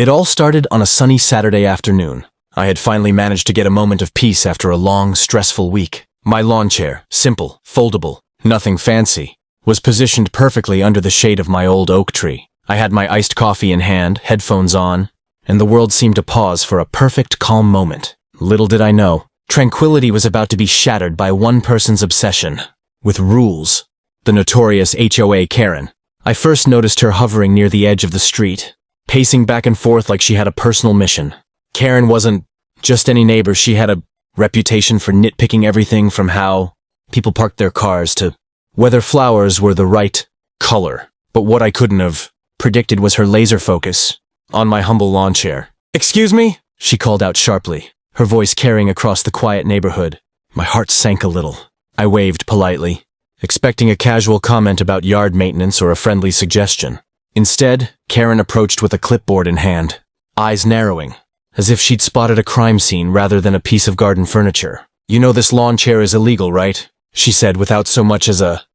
It all started on a sunny Saturday afternoon. I had finally managed to get a moment of peace after a long, stressful week. My lawn chair, simple, foldable, nothing fancy, was positioned perfectly under the shade of my old oak tree. I had my iced coffee in hand, headphones on, and the world seemed to pause for a perfect, calm moment. Little did I know, tranquility was about to be shattered by one person's obsession with rules. The notorious HOA Karen. I first noticed her hovering near the edge of the street, pacing back and forth like she had a personal mission. Karen wasn't just any neighbor. She had a reputation for nitpicking everything from how people parked their cars to whether flowers were the right color. But what I couldn't have predicted was her laser focus on my humble lawn chair. "Excuse me?" she called out sharply, her voice carrying across the quiet neighborhood. My heart sank a little. I waved politely, expecting a casual comment about yard maintenance or a friendly suggestion. Instead, Karen approached with a clipboard in hand, eyes narrowing, as if she'd spotted a crime scene rather than a piece of garden furniture. "You know this lawn chair is illegal, right?" she said without so much as a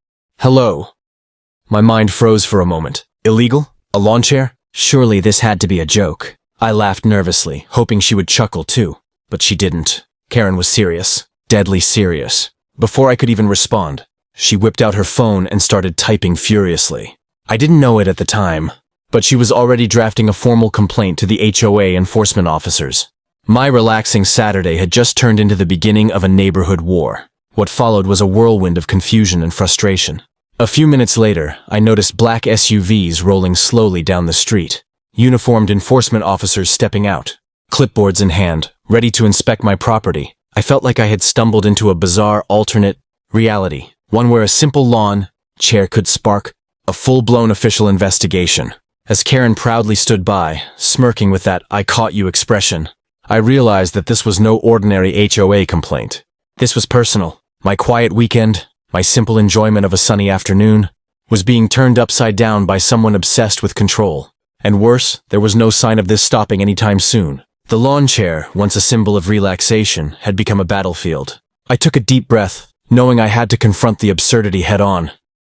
hello. My mind froze for a moment. Illegal? A lawn chair? Surely this had to be a joke. I laughed nervously, hoping she would chuckle too. But she didn't. Karen was serious. Deadly serious. Before I could even respond, she whipped out her phone and started typing furiously. I didn't know it at the time, but she was already drafting a formal complaint to the HOA enforcement officers. My relaxing Saturday had just turned into the beginning of a neighborhood war. What followed was a whirlwind of confusion and frustration. A few minutes later, I noticed black SUVs rolling slowly down the street, uniformed enforcement officers stepping out, clipboards in hand, ready to inspect my property. I felt like I had stumbled into a bizarre alternate reality, one where a simple lawn chair could spark a full-blown official investigation. As Karen proudly stood by, smirking with that "I caught you" expression, I realized that this was no ordinary HOA complaint. This was personal. My quiet weekend, my simple enjoyment of a sunny afternoon, was being turned upside down by someone obsessed with control. And worse, there was no sign of this stopping anytime soon. The lawn chair, once a symbol of relaxation, had become a battlefield. I took a deep breath, knowing I had to confront the absurdity head-on.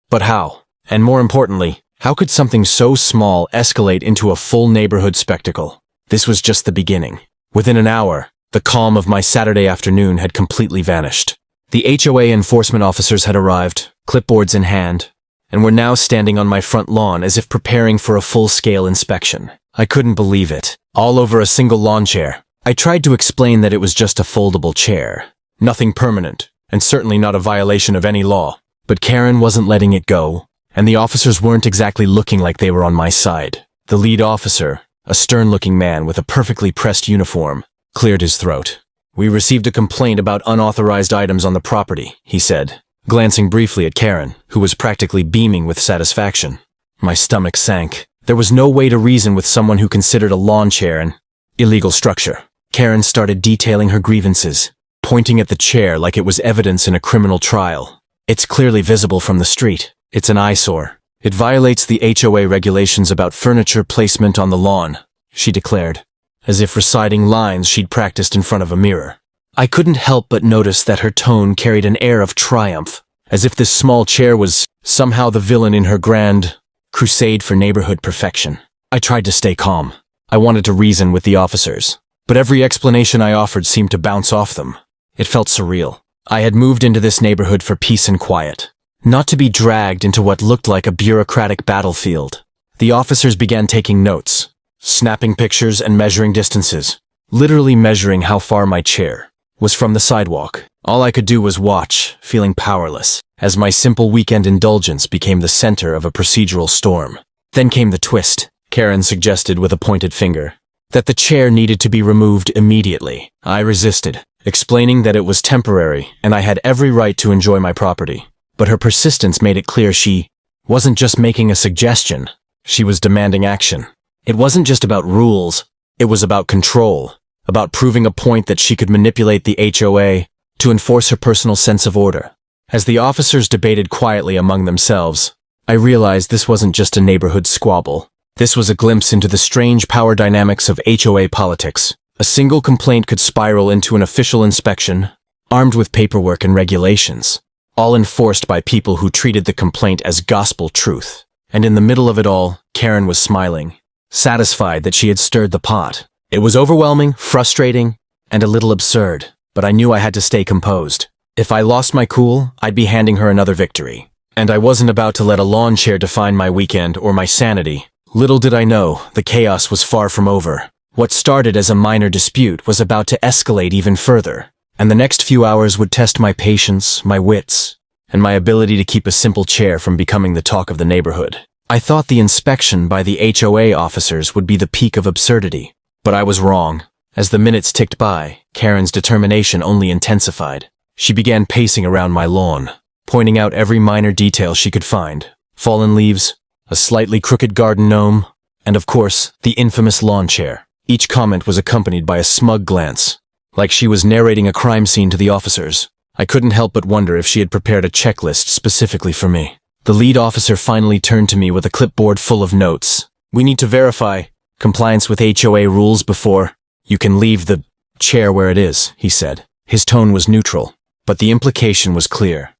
But how? And more importantly, how could something so small escalate into a full neighborhood spectacle? This was just the beginning. Within an hour, the calm of my Saturday afternoon had completely vanished. The HOA enforcement officers had arrived, clipboards in hand, and were now standing on my front lawn as if preparing for a full-scale inspection. I couldn't believe it. All over a single lawn chair. I tried to explain that it was just a foldable chair. Nothing permanent, and certainly not a violation of any law. But Karen wasn't letting it go, and the officers weren't exactly looking like they were on my side. The lead officer, a stern-looking man with a perfectly pressed uniform, cleared his throat. "We received a complaint about unauthorized items on the property," he said, glancing briefly at Karen, who was practically beaming with satisfaction. My stomach sank. There was no way to reason with someone who considered a lawn chair an illegal structure. Karen started detailing her grievances, pointing at the chair like it was evidence in a criminal trial. "It's clearly visible from the street. It's an eyesore. It violates the HOA regulations about furniture placement on the lawn," she declared, as if reciting lines she'd practiced in front of a mirror. I couldn't help but notice that her tone carried an air of triumph, as if this small chair was somehow the villain in her grand crusade for neighborhood perfection. I tried to stay calm. I wanted to reason with the officers, but every explanation I offered seemed to bounce off them. It felt surreal. I had moved into this neighborhood for peace and quiet, not to be dragged into what looked like a bureaucratic battlefield. The officers began taking notes, snapping pictures and measuring distances, literally measuring how far my chair was from the sidewalk. All I could do was watch, feeling powerless, as my simple weekend indulgence became the center of a procedural storm. Then came the twist. Karen suggested with a pointed finger that the chair needed to be removed immediately. I resisted, explaining that it was temporary and I had every right to enjoy my property. But her persistence made it clear she wasn't just making a suggestion, she was demanding action. It wasn't just about rules, it was about control, about proving a point that she could manipulate the HOA to enforce her personal sense of order. As the officers debated quietly among themselves, I realized this wasn't just a neighborhood squabble. This was a glimpse into the strange power dynamics of HOA politics. A single complaint could spiral into an official inspection, armed with paperwork and regulations, all enforced by people who treated the complaint as gospel truth. And in the middle of it all, Karen was smiling, satisfied that she had stirred the pot. It was overwhelming, frustrating, and a little absurd, but I knew I had to stay composed. If I lost my cool, I'd be handing her another victory. And I wasn't about to let a lawn chair define my weekend or my sanity. Little did I know, the chaos was far from over. What started as a minor dispute was about to escalate even further, and the next few hours would test my patience, my wits, and my ability to keep a simple chair from becoming the talk of the neighborhood. I thought the inspection by the HOA officers would be the peak of absurdity, but I was wrong. As the minutes ticked by, Karen's determination only intensified. She began pacing around my lawn, pointing out every minor detail she could find. Fallen leaves, a slightly crooked garden gnome, and of course, the infamous lawn chair. Each comment was accompanied by a smug glance, like she was narrating a crime scene to the officers. I couldn't help but wonder if she had prepared a checklist specifically for me. The lead officer finally turned to me with a clipboard full of notes. "We need to verify compliance with HOA rules before you can leave the chair where it is," he said. His tone was neutral, but the implication was clear.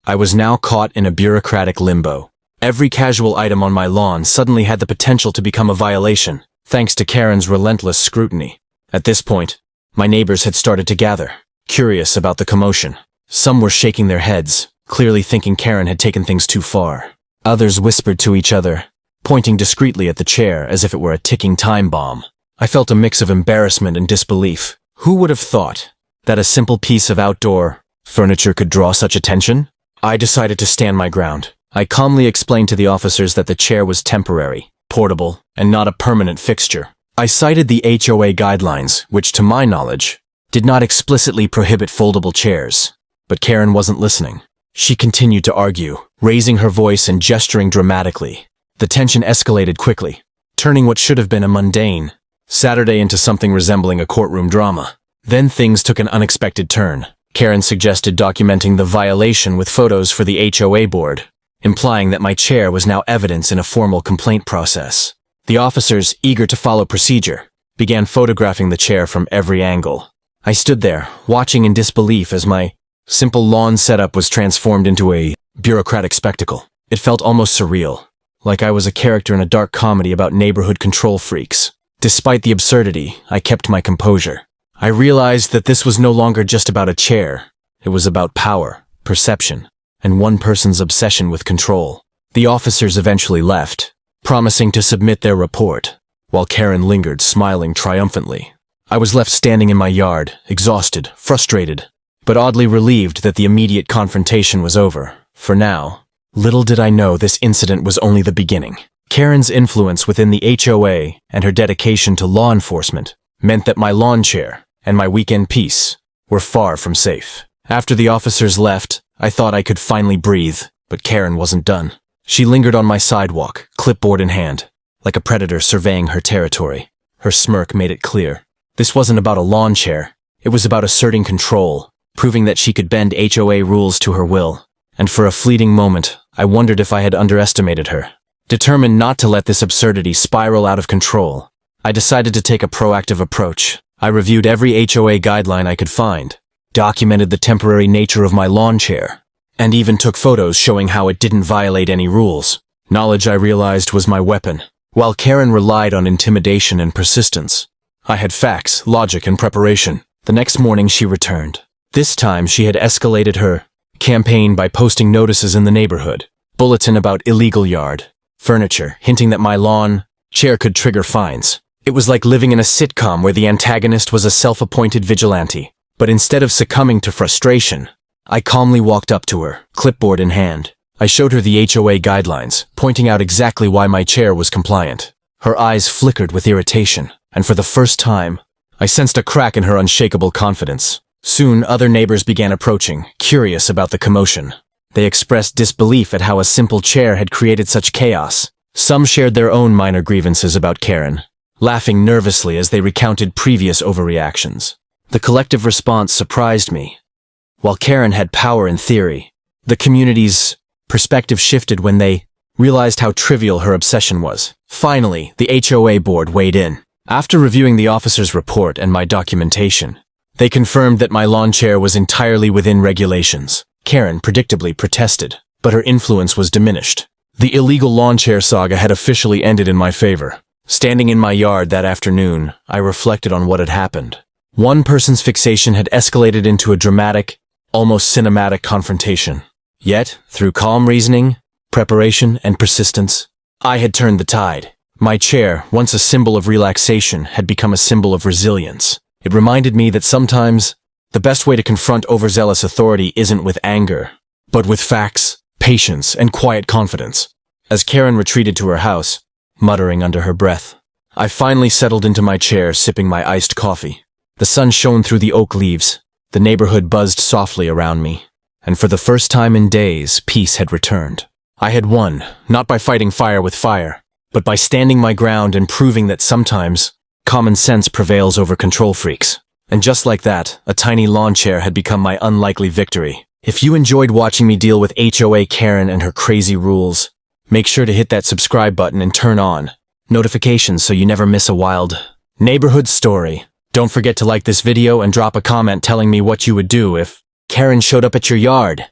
I was now caught in a bureaucratic limbo. Every casual item on my lawn suddenly had the potential to become a violation, thanks to Karen's relentless scrutiny. At this point, my neighbors had started to gather, curious about the commotion. Some were shaking their heads, clearly thinking Karen had taken things too far. Others whispered to each other, pointing discreetly at the chair as if it were a ticking time bomb. I felt a mix of embarrassment and disbelief. Who would have thought that a simple piece of outdoor furniture could draw such attention? I decided to stand my ground. I calmly explained to the officers that the chair was temporary, portable, and not a permanent fixture. I cited the HOA guidelines, which to my knowledge, did not explicitly prohibit foldable chairs. But Karen wasn't listening. She continued to argue, raising her voice and gesturing dramatically. The tension escalated quickly, turning what should have been a mundane Saturday into something resembling a courtroom drama. Then things took an unexpected turn. Karen suggested documenting the violation with photos for the HOA board, implying that my chair was now evidence in a formal complaint process. The officers, eager to follow procedure, began photographing the chair from every angle. I stood there, watching in disbelief as my simple lawn setup was transformed into a bureaucratic spectacle. It felt almost surreal, like I was a character in a dark comedy about neighborhood control freaks. Despite the absurdity, I kept my composure. I realized that this was no longer just about a chair. It was about power, perception, and one person's obsession with control. The officers eventually left, promising to submit their report, while Karen lingered, smiling triumphantly. I was left standing in my yard, exhausted, frustrated, but oddly relieved that the immediate confrontation was over. For now, little did I know this incident was only the beginning. Karen's influence within the HOA and her dedication to law enforcement meant that my lawn chair and my weekend peace were far from safe. After the officers left, I thought I could finally breathe, but Karen wasn't done. She lingered on my sidewalk, clipboard in hand, like a predator surveying her territory. Her smirk made it clear. This wasn't about a lawn chair. It was about asserting control, proving that she could bend HOA rules to her will. And for a fleeting moment, I wondered if I had underestimated her. Determined not to let this absurdity spiral out of control, I decided to take a proactive approach. I reviewed every HOA guideline I could find, documented the temporary nature of my lawn chair, and even took photos showing how it didn't violate any rules. Knowledge, I realized, was my weapon. While Karen relied on intimidation and persistence, I had facts, logic, and preparation. The next morning she returned. This time she had escalated her campaign by posting notices in the neighborhood, bulletin about illegal yard furniture, hinting that my lawn chair could trigger fines. It was like living in a sitcom where the antagonist was a self-appointed vigilante. But instead of succumbing to frustration, I calmly walked up to her, clipboard in hand. I showed her the HOA guidelines, pointing out exactly why my chair was compliant. Her eyes flickered with irritation, and for the first time, I sensed a crack in her unshakable confidence. Soon, other neighbors began approaching, curious about the commotion. They expressed disbelief at how a simple chair had created such chaos. Some shared their own minor grievances about Karen, laughing nervously as they recounted previous overreactions. The collective response surprised me. While Karen had power in theory, the community's perspective shifted when they realized how trivial her obsession was. Finally, the HOA board weighed in. After reviewing the officer's report and my documentation, they confirmed that my lawn chair was entirely within regulations. Karen predictably protested, but her influence was diminished. The illegal lawn chair saga had officially ended in my favor. Standing in my yard that afternoon, I reflected on what had happened. One person's fixation had escalated into a dramatic, almost cinematic confrontation. Yet, through calm reasoning, preparation, and persistence, I had turned the tide. My chair, once a symbol of relaxation, had become a symbol of resilience. It reminded me that sometimes, the best way to confront overzealous authority isn't with anger, but with facts, patience, and quiet confidence. As Karen retreated to her house, muttering under her breath, I finally settled into my chair, sipping my iced coffee. The sun shone through the oak leaves, the neighborhood buzzed softly around me, and for the first time in days, peace had returned. I had won, not by fighting fire with fire, but by standing my ground and proving that sometimes, common sense prevails over control freaks. And just like that, a tiny lawn chair had become my unlikely victory. If you enjoyed watching me deal with HOA Karen and her crazy rules, make sure to hit that subscribe button and turn on notifications so you never miss a wild neighborhood story. Don't forget to like this video and drop a comment telling me what you would do if Karen showed up at your yard.